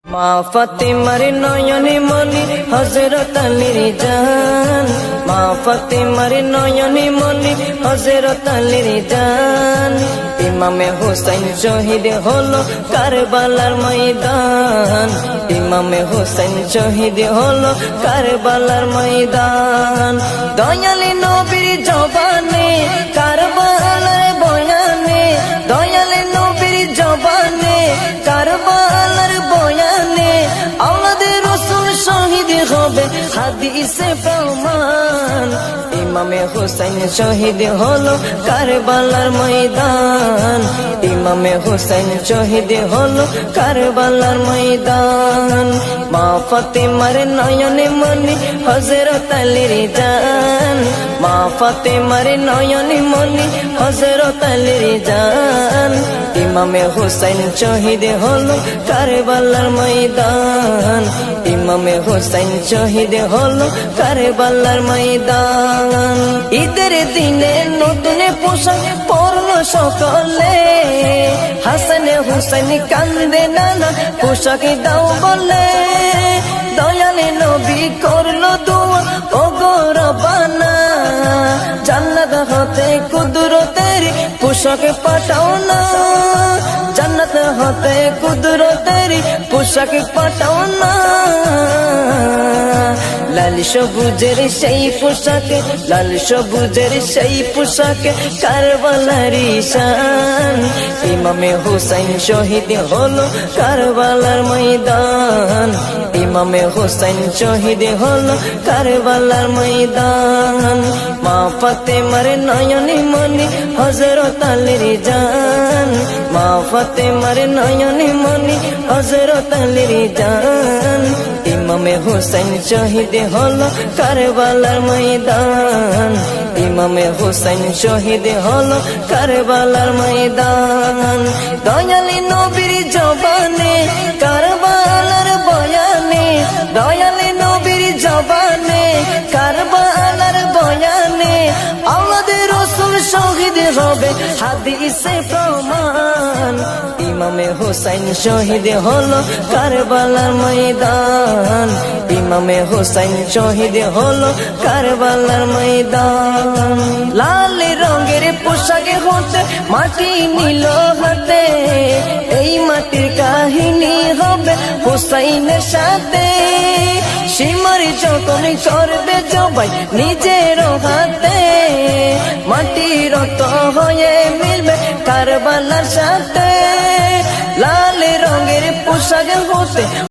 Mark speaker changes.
Speaker 1: মা ফাতেমার নয়নে মনি হযরত আলীর জান, মা ফাতেমার নয়নে মনি হযরত আলীর জান। ইমামে হোসেন শহীদ হলো কারবালার ময়দান, ইমামে হোসেন শহীদ হলো কারবালার ময়দান। দয়ালে নবীর জবানে কারবালার বয়ানে, দয়ালে নবীর জবানে কারবালার বয়ানে আওলাদে রাসূল শহীদ হবে হাদিসে প্রমাণ। ইমামে হোসেন শহীদ হলো কারবালার ময়দান, ইমামে হোসেন শহীদ হলো কারবালার ময়দান। মা ফাতেমার নয়নে মনি হযরত আলীর জান, মা ফাতেমার নয়নে মনি হযরত আলীর জান। ইমামে হোসেন শহীদ হলো কারবালার ময়দান, ইমামে হোসেন শহীদ হলো কারবালার ময়দান। ঈদের দিনে নতুন পোশাক পরলো সকলে, হাসান হুসেন কান্দে নানা পোশাক দাও বলে। দয়ালে নবী করলো দোয়া ও গো রব্বানা, জান্নাত হতে কুদরতের পোশাক পাঠাও না, জান্নাত হতে কুদরতের পোশাক পাঠাও না। লাল সবুজের সেই পোশাকে, লাল সবুজের সেই পোশাকে কারবালার শান। ইমামে হোসেন শহীদ হলো কারবালার ময়দান, ইমামে হোসেন শহীদ হলো কারবালার ময়দান। মা ফাতেমার নয়নে মনি হযরত আলীর জান, মা ফাতেমার নয়নে মনি হযরত আলীর জান। ইমামে হোসেন শহীদ হলো কারবালার ময়দান, ইমামে হোসেন শহীদ হলো কারবালার ময়দান। দয়ালি নবীর জবানে কারবালার বয়ানে, দয়ালি নবীর জবানে কারবালার বয়ানে আওলাদে রাসূল শহীদ হবে হাদিসে প্রমাণ। ইমামে হোসেন শহীদ হলো কারবালার ময়দান, ইমামে হোসেন শহীদ হলো কারবালার ময়দান। লাল রঙের পোশাকে হতে মাটি নিল হাতে, এই মাটির কাহিনী হবে হোসেনের সাথে। সীমার যখন করবে জবাই নিজের হাতে, মাটি রক্ত হয়ে মিলবে কারবালার সাথে। লাল রঙের পোশাক হতে